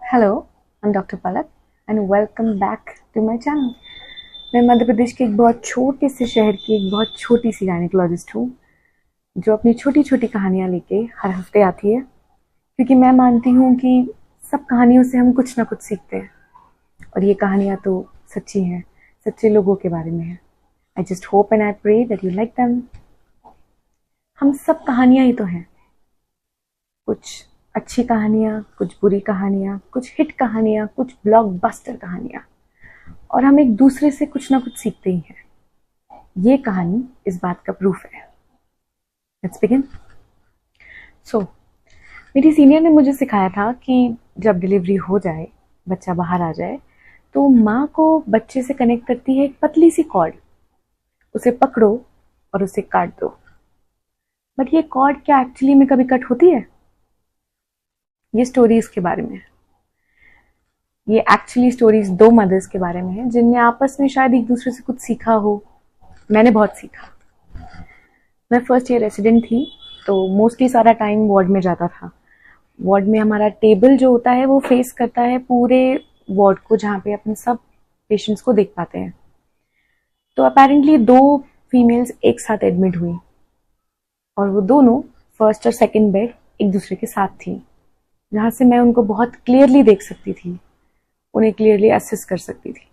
Hello, I am doctor Palak and welcome back to my channel. मैं मध्य प्रदेश के एक बहुत छोटे से शहर की एक बहुत छोटी सी गायनेकोलॉजिस्ट हूँ जो अपनी छोटी छोटी कहानियाँ लेके हर हफ्ते आती है, क्योंकि मैं मानती हूँ कि सब कहानियों से हम कुछ ना कुछ सीखते हैं और ये कहानियाँ तो सच्ची हैं, सच्चे लोगों के बारे में है। I just hope and I pray that you like them. हम सब कहानियाँ ही तो हैं, कुछ अच्छी कहानियाँ, कुछ बुरी कहानियाँ, कुछ हिट कहानियाँ, कुछ ब्लॉकबस्टर कहानियाँ, और हम एक दूसरे से कुछ ना कुछ सीखते ही हैं। ये कहानी इस बात का प्रूफ है। Let's begin. सो मेरी सीनियर ने मुझे सिखाया था कि जब डिलीवरी हो जाए, बच्चा बाहर आ जाए, तो माँ को बच्चे से कनेक्ट करती है एक पतली सी कॉर्ड। उसे पकड़ो और उसे काट दो। बट ये कॉर्ड क्या एक्चुअली में कभी कट होती है? ये स्टोरीज के बारे में है। ये एक्चुअली स्टोरीज दो मदर्स के बारे में है जिनने आपस में शायद एक दूसरे से कुछ सीखा हो। मैंने बहुत सीखा। मैं फर्स्ट ईयर रेसिडेंट थी, तो मोस्टली सारा टाइम वार्ड में जाता था। वार्ड में हमारा टेबल जो होता है वो फेस करता है पूरे वार्ड को, जहाँ पे अपने सब पेशेंट्स को देख पाते हैं। तो अपेरेंटली दो फीमेल्स एक साथ एडमिट हुई और वो दोनों फर्स्ट और सेकंड बेड एक दूसरे के साथ थी, जहाँ से मैं उनको बहुत क्लियरली देख सकती थी, उन्हें क्लियरली असेस कर सकती थी।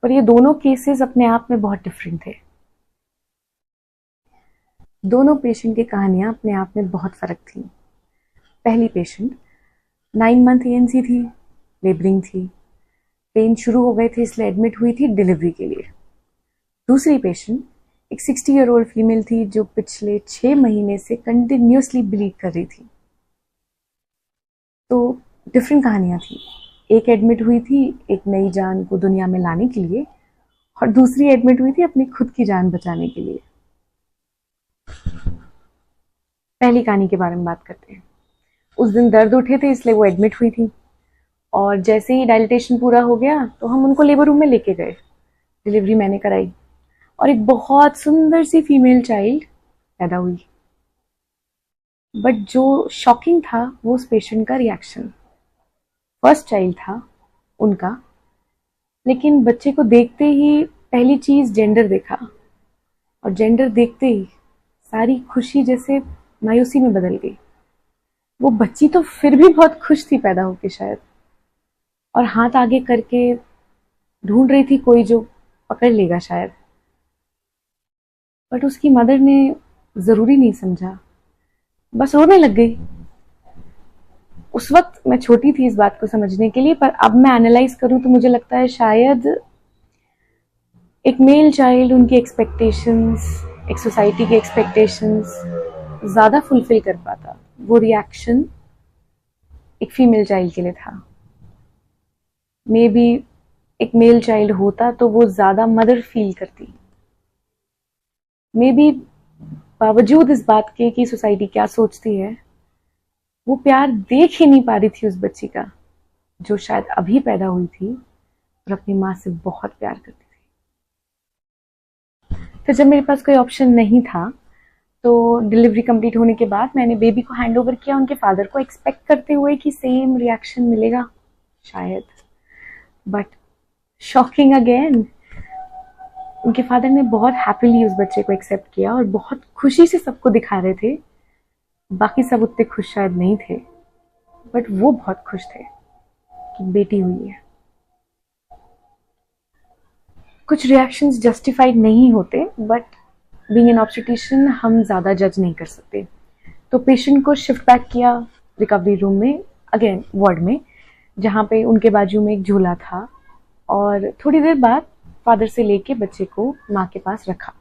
पर ये दोनों केसेस अपने आप में बहुत डिफरेंट थे। दोनों पेशेंट की कहानियां अपने आप में बहुत फर्क थी। पहली पेशेंट 9 मंथ एएनसी थी, लेबरिंग थी, पेन शुरू हो गए थे इसलिए एडमिट हुई थी डिलीवरी के लिए। दूसरी पेशेंट एक 60 ईयर ओल्ड फीमेल थी जो पिछले 6 महीने से कंटिन्यूसली ब्लीड कर रही थी। तो डिफरेंट कहानियां थी। एक एडमिट हुई थी एक नई जान को दुनिया में लाने के लिए, और दूसरी एडमिट हुई थी अपनी खुद की जान बचाने के लिए। पहली कहानी के बारे में बात करते हैं। उस दिन दर्द उठे थे इसलिए वो एडमिट हुई थी, और जैसे ही डायलिटेशन पूरा हो गया तो हम उनको लेबर रूम में लेके गए। डिलीवरी मैंने कराई और एक बहुत सुंदर सी फीमेल चाइल्ड पैदा हुई। बट जो शॉकिंग था वो उस पेशेंट का रिएक्शन। फर्स्ट चाइल्ड था उनका, लेकिन बच्चे को देखते ही पहली चीज जेंडर देखा, और जेंडर देखते ही सारी खुशी जैसे मायूसी में बदल गई। वो बच्ची तो फिर भी बहुत खुश थी पैदा होके शायद, और हाथ आगे करके ढूंढ रही थी कोई जो पकड़ लेगा शायद। बट उसकी मदर ने जरूरी नहीं समझा, बस रोने लग गई। उस वक्त मैं छोटी थी इस बात को समझने के लिए, पर अब मैं एनालाइज करूं तो मुझे लगता है शायद एक मेल चाइल्ड उनकी एक्सपेक्टेशंस, एक सोसाइटी की एक्सपेक्टेशंस ज्यादा फुलफिल कर पाता। वो रिएक्शन एक फीमेल चाइल्ड के लिए था। मे बी एक मेल चाइल्ड होता तो वो ज्यादा मदर फील करती। मे बी बावजूद इस बात के कि सोसाइटी क्या सोचती है, वो प्यार देख ही नहीं पा रही थी उस बच्ची का जो शायद अभी पैदा हुई थी और अपनी माँ से बहुत प्यार करती थी। फिर जब मेरे पास कोई ऑप्शन नहीं था तो डिलीवरी कंप्लीट होने के बाद मैंने बेबी को हैंड ओवर किया उनके फादर को, एक्सपेक्ट करते हुए कि सेम रिएक्शन मिलेगा शायद। बट शॉकिंग अगेन, उनके फादर ने बहुत हैप्पीली उस बच्चे को एक्सेप्ट किया और बहुत खुशी से सबको दिखा रहे थे। बाकी सब उतने खुश शायद नहीं थे, बट वो बहुत खुश थे कि बेटी हुई है। कुछ रिएक्शंस जस्टिफाइड नहीं होते, बट बीइंग एन ऑब्स्टेट्रिशियन हम ज़्यादा जज नहीं कर सकते। तो पेशेंट को शिफ्ट बैक किया रिकवरी रूम में, अगेन वार्ड में, जहाँ पे उनके बाजू में एक झूला था, और थोड़ी देर बाद फादर से लेके बच्चे को माँ के पास रखा।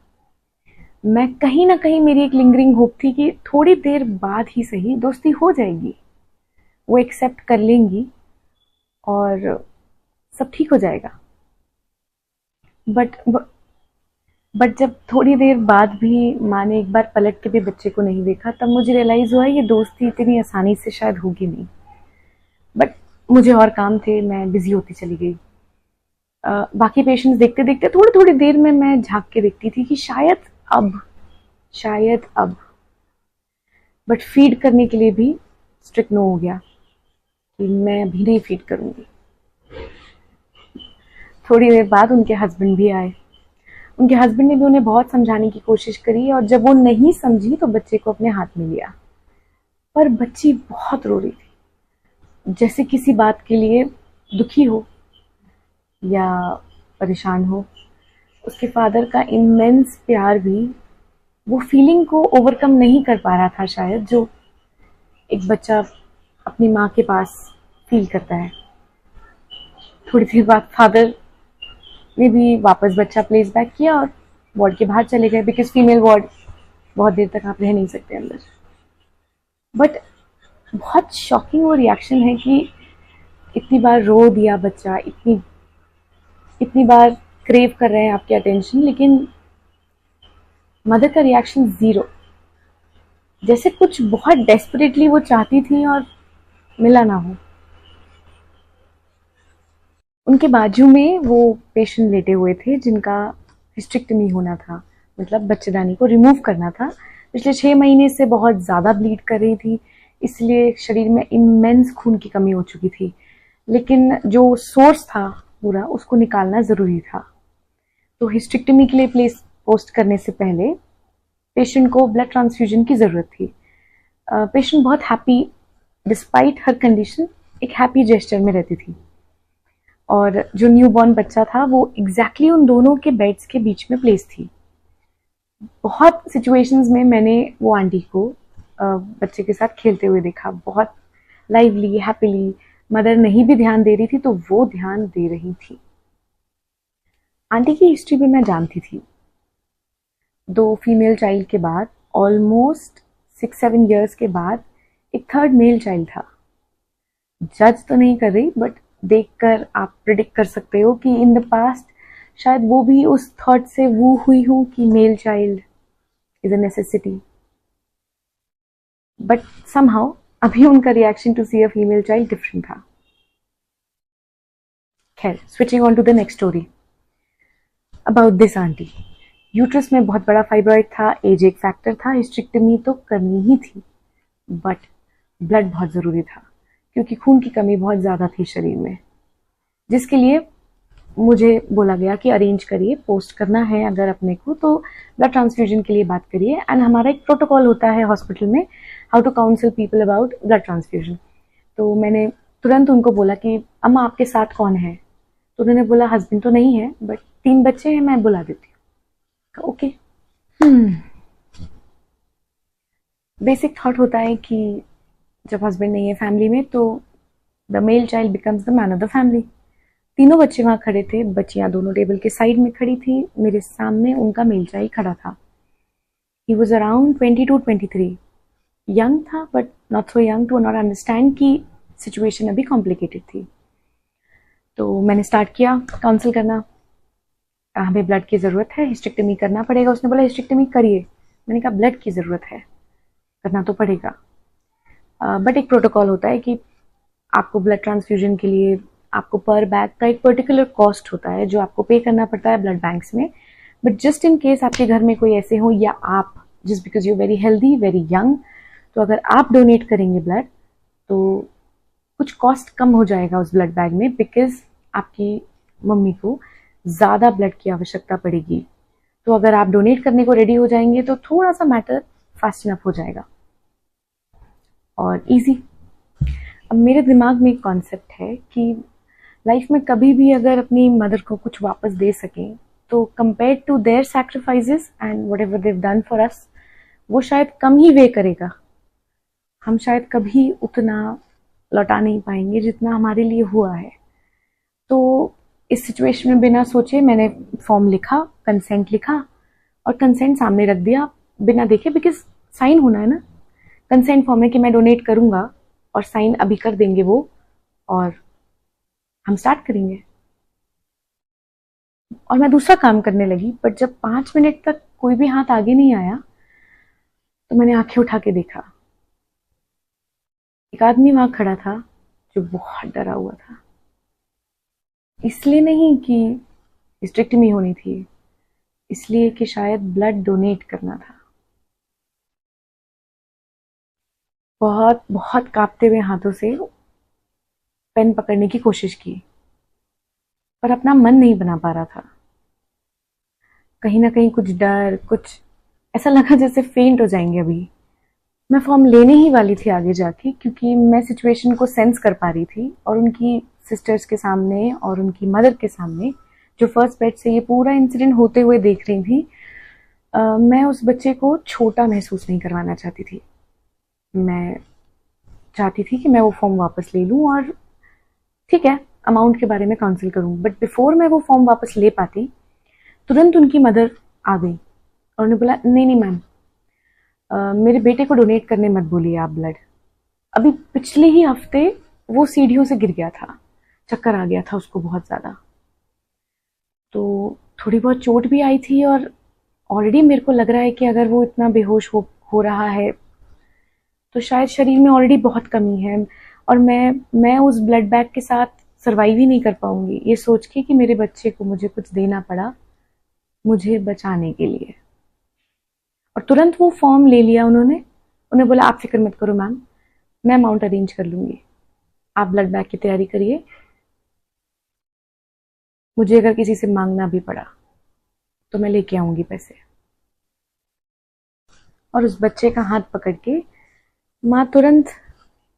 मैं कहीं ना कहीं मेरी एक लिंगरिंग होप थी कि थोड़ी देर बाद ही सही दोस्ती हो जाएगी, वो एक्सेप्ट कर लेंगी और सब ठीक हो जाएगा। बट जब थोड़ी देर बाद भी माँ ने एक बार पलट के भी बच्चे को नहीं देखा, तब मुझे रियलाइज हुआ ये दोस्ती इतनी आसानी से शायद होगी नहीं। बट मुझे और काम थे, मैं बिजी होती चली गई। बाकी पेशेंट्स देखते देखते थोड़ी थोड़ी देर में मैं झांक के देखती थी कि शायद अब। बट फीड करने के लिए भी स्ट्रिक्ट नो हो गया। कि मैं अभी नहीं फीड करूंगी। थोड़ी देर बाद उनके हस्बैंड भी आए। उनके हस्बैंड ने भी उन्हें बहुत समझाने की कोशिश करी और जब वो नहीं समझी तो बच्चे को अपने हाथ में लिया। पर बच्ची बहुत रो रही थी, जैसे किसी बात के लिए दुखी हो या परेशान हो। उसके फादर का इमेंस प्यार भी वो फीलिंग को ओवरकम नहीं कर पा रहा था शायद, जो एक बच्चा अपनी माँ के पास फील करता है। थोड़ी देर बाद फादर ने भी वापस बच्चा प्लेस बैक किया और वार्ड के बाहर चले गए, बिकॉज फीमेल वार्ड बहुत देर तक आप रह नहीं सकते अंदर। बट बहुत शॉकिंग वो रिएक्शन है कि इतनी बार रो दिया बच्चा, इतनी इतनी बार क्रेव कर रहे हैं आपकी अटेंशन, लेकिन मदर का रिएक्शन जीरो। जैसे कुछ बहुत डेस्परेटली वो चाहती थी और मिला ना हो। उनके बाजू में वो पेशेंट लेटे हुए थे जिनका हिस्टेक्टमी होना था, मतलब बच्चेदानी को रिमूव करना था। पिछले 6 महीने से बहुत ज़्यादा ब्लीड कर रही थी, इसलिए शरीर में इमेंस खून की कमी हो चुकी थी। लेकिन जो सोर्स था पूरा, उसको निकालना ज़रूरी था। तो हिस्टेक्टमी के लिए प्लेस पोस्ट करने से पहले पेशेंट को ब्लड ट्रांसफ्यूजन की ज़रूरत थी। पेशेंट बहुत हैप्पी, डिस्पाइट हर कंडीशन एक हैप्पी जेस्चर में रहती थी। और जो न्यूबॉर्न बच्चा था वो एग्जैक्टली उन दोनों के बेड्स के बीच में प्लेस थी। बहुत सिचुएशंस में मैंने वो आंटी को बच्चे के साथ खेलते हुए देखा, बहुत लाइवली हैप्पीली। मदर नहीं भी ध्यान दे रही थी तो वो ध्यान दे रही थी। आंटी की हिस्ट्री भी मैं जानती थी। 2 फीमेल चाइल्ड के बाद ऑलमोस्ट 6-7 ईयर्स के बाद एक थर्ड मेल चाइल्ड था। जज तो नहीं कर रही, बट देखकर आप प्रिडिक्ट कर सकते हो कि इन द पास्ट शायद वो भी उस थॉट से वो हुई हूं कि male child is a necessity. But somehow अभी उनका reaction to see a female child different था। खैर, switching on to the next story about this aunty. Uterus में बहुत बड़ा फाइब्रॉइड था, एज एक फैक्टर था, हिस्टेक्टमी तो करनी ही थी, बट ब्लड बहुत ज़रूरी था क्योंकि खून की कमी बहुत ज़्यादा थी शरीर में, जिसके लिए मुझे बोला गया कि अरेंज करिए, पोस्ट करना है अगर अपने को तो ब्लड ट्रांसफ्यूजन के लिए बात करिए। एंड हमारा एक प्रोटोकॉल होता है हॉस्पिटल में, how to counsel people about blood transfusion. तो मैंने तुरंत उनको बोला कि अम्मा आपके साथ कौन है? तो उन्होंने बोला हस्बैंड तो नहीं है बट 3 बच्चे हैं, मैं बुला देती हूँ। ओके। बेसिक थॉट होता है कि जब हस्बैंड नहीं है फैमिली में तो the male child becomes the man of the family. तीनों बच्चे वहां खड़े थे, बच्चियां दोनों टेबल के साइड में खड़ी थी, मेरे सामने उनका मेल चाइल्ड खड़ा था। ही वॉज अराउंड 22-23, यंग था but not so young to not understand कि सिचुएशन अभी कॉम्प्लिकेटेड थी। तो मैंने स्टार्ट किया काउंसिल करना। हमें ब्लड की ज़रूरत है, हिस्टेक्टमी करना पड़ेगा। उसने बोला हिस्टेक्टमी करिए। मैंने कहा ब्लड की ज़रूरत है, करना तो पड़ेगा। बट एक प्रोटोकॉल होता है कि आपको ब्लड ट्रांसफ्यूजन के लिए आपको पर बैग का एक पर्टिकुलर कॉस्ट होता है जो आपको पे करना पड़ता है ब्लड बैंक्स में। बट जस्ट इन केस आपके घर में कोई ऐसे हो या आप just because you very healthy very young, तो अगर आप डोनेट करेंगे ब्लड तो कुछ कॉस्ट कम हो जाएगा उस ब्लड बैग में, बिकॉज आपकी मम्मी को ज़्यादा ब्लड की आवश्यकता पड़ेगी। तो अगर आप डोनेट करने को रेडी हो जाएंगे तो थोड़ा सा मैटर फास्ट इनफ हो जाएगा और इजी। अब मेरे दिमाग में एक कॉन्सेप्ट है कि लाइफ में कभी भी अगर अपनी मदर को कुछ वापस दे सकें तो compare to their sacrifices and whatever they've done for us, वो शायद कम ही वे करेगा। हम शायद कभी उतना लौटा नहीं पाएंगे जितना हमारे लिए हुआ है। तो इस सिचुएशन में बिना सोचे मैंने फॉर्म लिखा, कंसेंट लिखा और कंसेंट सामने रख दिया बिना देखे, बिकॉज साइन होना है ना। कंसेंट फॉर्म है कि मैं डोनेट करूंगा और साइन अभी कर देंगे वो और हम स्टार्ट करेंगे। और मैं दूसरा काम करने लगी, बट जब 5 मिनट तक कोई भी हाथ आगे नहीं आया तो मैंने आंखें उठा के देखा। एक आदमी वहां खड़ा था जो बहुत डरा हुआ था। इसलिए नहीं कि हिस्टेक्टमी होनी थी, इसलिए कि शायद ब्लड डोनेट करना था। बहुत बहुत कांपते हुए हाथों से पेन पकड़ने की कोशिश की, पर अपना मन नहीं बना पा रहा था। कहीं ना कहीं कुछ डर, कुछ ऐसा लगा जैसे फेंट हो जाएंगे अभी। मैं फॉर्म लेने ही वाली थी आगे जाके, क्योंकि मैं सिचुएशन को सेंस कर पा रही थी और उनकी सिस्टर्स के सामने और उनकी मदर के सामने, जो फर्स्ट बेड से ये पूरा इंसिडेंट होते हुए देख रही थी, मैं उस बच्चे को छोटा महसूस नहीं करवाना चाहती थी। मैं चाहती थी कि मैं वो फॉर्म वापस ले लूं और ठीक है, अमाउंट के बारे में काउंसिल करूं। बट बिफोर मैं वो फॉर्म वापस ले पाती, तुरंत उनकी मदर आ गई और उन्होंने बोला, नहीं नहीं मैम, मेरे बेटे को डोनेट करने मत बोलिए आप ब्लड। अभी पिछले ही हफ्ते वो सीढ़ियों से गिर गया था, चक्कर आ गया था उसको बहुत ज़्यादा, तो थोड़ी बहुत चोट भी आई थी और ऑलरेडी मेरे को लग रहा है कि अगर वो इतना बेहोश हो रहा है तो शायद शरीर में ऑलरेडी बहुत कमी है और मैं उस ब्लड बैग के साथ सर्वाइव ही नहीं कर पाऊंगी, ये सोच के कि मेरे बच्चे को मुझे कुछ देना पड़ा मुझे बचाने के लिए। और तुरंत वो फॉर्म ले लिया उन्होंने। उन्हें बोला, आप फिक्र मत करो मैम, मैं अमाउंट अरेंज कर लूंगी, आप ब्लड बैग की तैयारी करिए, मुझे अगर किसी से मांगना भी पड़ा तो मैं लेके आऊंगी पैसे। और उस बच्चे का हाथ पकड़ के माँ तुरंत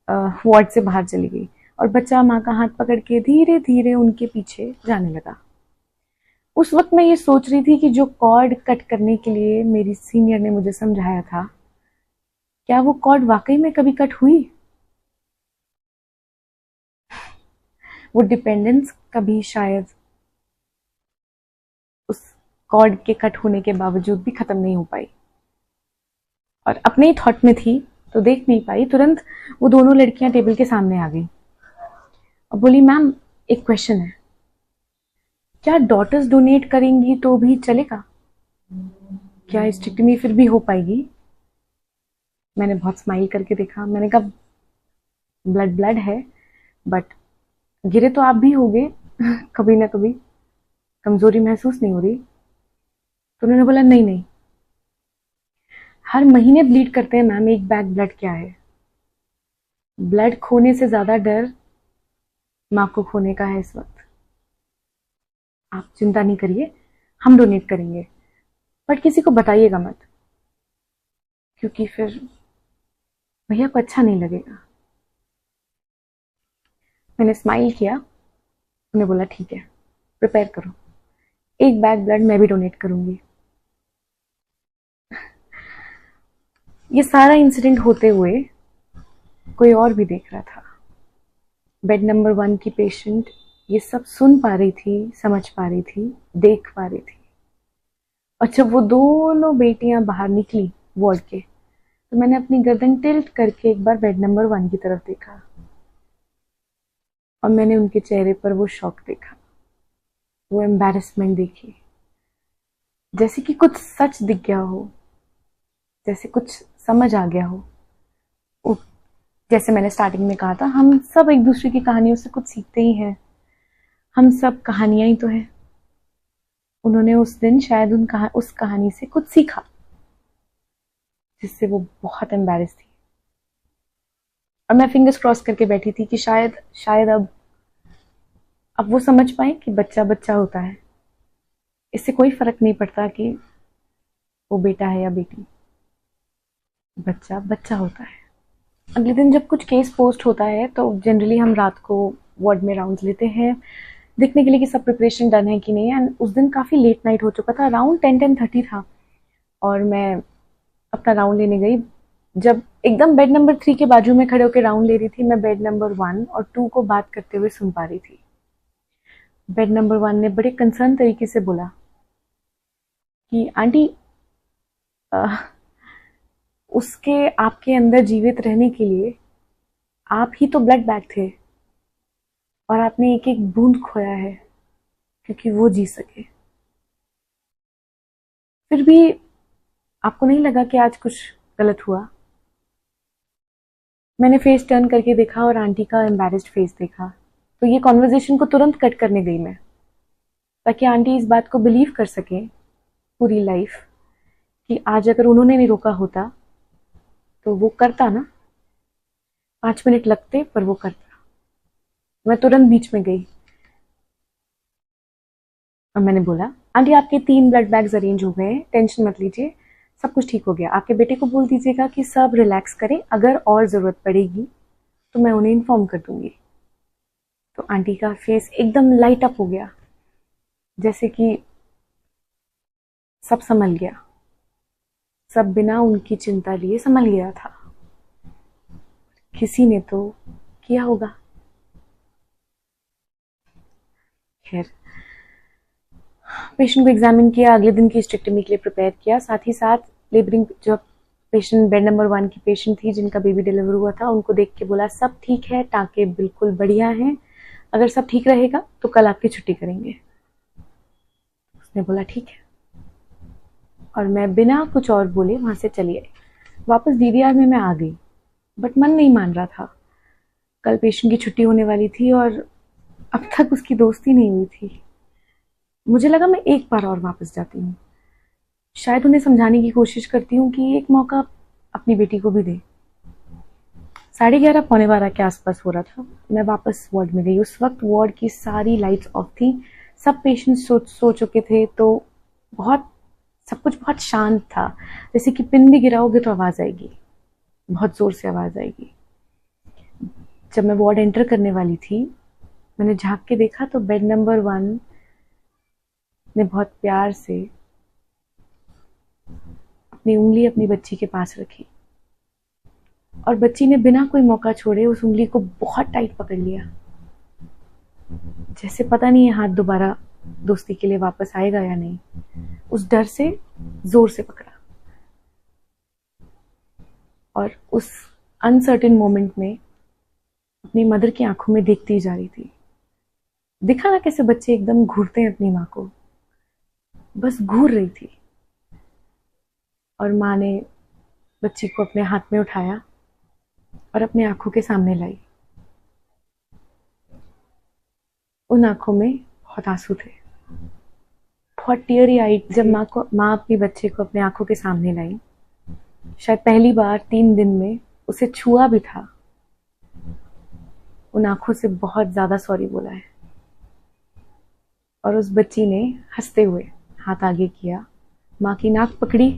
वार्ड से बाहर चली गई और बच्चा माँ का हाथ पकड़ के धीरे धीरे उनके पीछे जाने लगा। उस वक्त मैं ये सोच रही थी कि जो कॉर्ड कट करने के लिए मेरी सीनियर ने मुझे समझाया था, क्या वो कॉर्ड वाकई में कभी कट हुई? वो डिपेंडेंस कभी शायद उस कॉर्ड के कट होने के बावजूद भी खत्म नहीं हो पाई। और अपने ही थॉट में थी तो देख नहीं पाई, तुरंत वो दोनों लड़कियां टेबल के सामने आ गई और बोली, मैम एक क्वेश्चन है, क्या डॉटर्स डोनेट करेंगी तो भी चलेगा? क्या स्ट्रिक्टमी फिर भी हो पाएगी? मैंने बहुत स्माइल करके देखा, मैंने कहा, ब्लड ब्लड है, बट गिरे तो आप भी होगे कभी ना कभी, कमजोरी महसूस नहीं हो रही? तो उन्होंने बोला, नहीं नहीं, हर महीने ब्लीड करते हैं मैम, एक बैग ब्लड क्या है? ब्लड खोने से ज्यादा डर माँ को खोने का है इस वक्त। आप चिंता नहीं करिए, हम डोनेट करेंगे, बट किसी को बताइएगा मत, क्योंकि फिर भैया को अच्छा नहीं लगेगा। मैंने स्माइल किया, उन्हें बोला, ठीक है, प्रिपेयर करो, एक बैग ब्लड मैं भी डोनेट करूंगी। ये सारा इंसिडेंट होते हुए कोई और भी देख रहा था। बेड नंबर 1 की पेशेंट ये सब सुन पा रही थी, समझ पा रही थी, देख पा रही थी। और जब वो दोनों बेटियां बाहर निकली वार्ड के, तो मैंने अपनी गर्दन टिल्ट करके एक बार बेड नंबर 1 की तरफ देखा और मैंने उनके चेहरे पर वो शॉक देखा, वो एम्बैरेसमेंट देखी, जैसे कि कुछ सच दिख गया हो, जैसे कुछ समझ आ गया हो। जैसे मैंने स्टार्टिंग में कहा था, हम सब एक दूसरे की कहानियों से कुछ सीखते ही हैं, हम सब कहानियां ही तो हैं। उन्होंने उस दिन शायद उस कहानी से कुछ सीखा, जिससे वो बहुत एम्बैरेस थी। और मैं फिंगर्स क्रॉस करके बैठी थी कि शायद शायद अब वो समझ पाए कि बच्चा बच्चा होता है, इससे कोई फर्क नहीं पड़ता कि वो बेटा है या बेटी, बच्चा बच्चा होता है। अगले दिन जब कुछ केस पोस्ट होता है तो जनरली हम रात को वार्ड में राउंड लेते हैं, देखने के लिए कि सब प्रिपरेशन डन है कि नहीं। एंड उस दिन काफ़ी लेट नाइट हो चुका था, अराउंड 10-10:30 था, और मैं अपना राउंड लेने गई। जब एकदम बेड नंबर 3 के बाजू में खड़े होकर राउंड ले रही थी, मैं बेड नंबर 1 और 2 को बात करते हुए सुन पा रही थी। बेड नंबर 1 ने बड़े कंसर्न तरीके से बोला कि आंटी, उसके आपके अंदर जीवित रहने के लिए आप ही तो ब्लड बैग थे और आपने एक एक बूंद खोया है क्योंकि वो जी सके। फिर भी आपको नहीं लगा कि आज कुछ गलत हुआ? मैंने फेस टर्न करके देखा और आंटी का एम्बैरेस्ड फेस देखा, तो ये कॉन्वर्जेशन को तुरंत कट करने गई मैं, ताकि आंटी इस बात को बिलीव कर सके पूरी लाइफ कि आज अगर उन्होंने नहीं रोका होता तो वो करता ना, 5 मिनट लगते पर वो करता। मैं तुरंत बीच में गई और मैंने बोला, आंटी आपके 3 ब्लड बैग्स अरेंज हो गए हैं, टेंशन मत लीजिए, सब कुछ ठीक हो गया। आपके बेटे को बोल दीजिएगा कि सब रिलैक्स करें, अगर और ज़रूरत पड़ेगी तो मैं उन्हें इन्फॉर्म कर दूंगी। तो आंटी का फेस एकदम लाइट अप हो गया, जैसे कि सब संभल गया, सब बिना उनकी चिंता लिए संभल गया था। किसी ने तो किया होगा। खैर, पेशेंट को एग्जामिन किया, अगले दिन की हिस्टेक्टमी के लिए प्रिपेयर किया, साथ ही साथ लेबरिंग, जो पेशेंट बेड नंबर 1 की पेशेंट थी जिनका बेबी डिलीवर हुआ था, उनको देख के बोला सब ठीक है, टाँके बिल्कुल बढ़िया हैं, अगर सब ठीक रहेगा तो कल आपकी छुट्टी करेंगे। उसने बोला ठीक है, और मैं बिना कुछ और बोले वहां से चली आई। वापस डीडीआर में मैं आ गई, बट मन नहीं मान रहा था। कल पेशेंट की छुट्टी होने वाली थी और अब तक उसकी दोस्ती नहीं हुई थी। मुझे लगा मैं एक बार और वापस जाती हूँ, शायद उन्हें समझाने की कोशिश करती हूँ कि एक मौका अपनी बेटी को भी दे। 11:30 पौने 12 के आसपास हो रहा था। मैं वापस वार्ड में गई। उस वक्त वार्ड की सारी लाइट्स ऑफ थी, सब पेशेंट्स सो चुके थे, तो सब कुछ बहुत शांत था, जैसे कि पिन भी गिराओगे तो आवाज आएगी, बहुत जोर से आवाज आएगी। जब मैं वार्ड एंटर करने वाली थी, मैंने झांक के देखा तो बेड नंबर 1 ने बहुत प्यार से अपनी उंगली अपनी बच्ची के पास रखी, और बच्ची ने बिना कोई मौका छोड़े उस उंगली को बहुत टाइट पकड़ लिया, जैसे पता नहीं ये हाथ दोबारा दोस्ती के लिए वापस आएगा या नहीं। उस डर से जोर से पकड़ा, और उस अनसर्टेन मोमेंट में अपनी मदर की आंखों में देखती जा रही थी। दिखा ना कैसे बच्चे एकदम घूरते हैं अपनी माँ को, बस घूर रही थी। और माँ ने बच्ची को अपने हाथ में उठाया और अपने आंखों के सामने लाई। उन आंखों में बहुत आंसू थे, बहुत टीयरी आई। जब माँ अपनी बच्चे को अपने आंखों के सामने लाई, शायद पहली बार 3 दिन में उसे छुआ भी था, उन आंखों से बहुत ज्यादा सॉरी बोला है। और उस बच्ची ने हंसते हुए हाथ आगे किया, माँ की नाक पकड़ी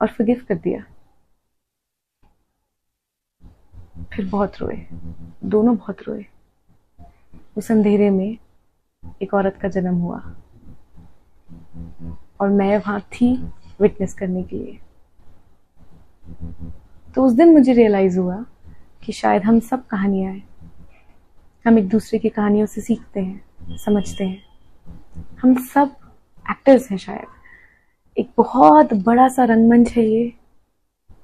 और फॉरगिव कर दिया। फिर बहुत रोए, दोनों बहुत रोए। उस अंधेरे में एक औरत का जन्म हुआ, और मैं वहां थी विटनेस करने के लिए। तो उस दिन मुझे रियलाइज हुआ कि शायद हम सब कहानियां हैं, हम एक दूसरे की कहानियों से सीखते हैं, समझते हैं। हम सब एक्टर्स हैं शायद, एक बहुत बड़ा सा रंगमंच है ये,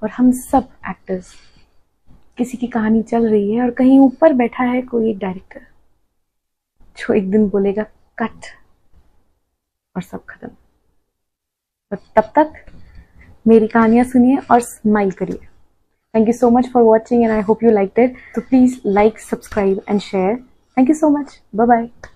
और हम सब एक्टर्स। किसी की कहानी चल रही है और कहीं ऊपर बैठा है कोई एक डायरेक्टर, जो एक दिन बोलेगा कट, और सब खत्म। और तब तक मेरी कहानियां सुनिए और स्माइल करिए। Thank you so much for watching and I hope you liked it. So please like, subscribe and share. Thank you so much. Bye bye.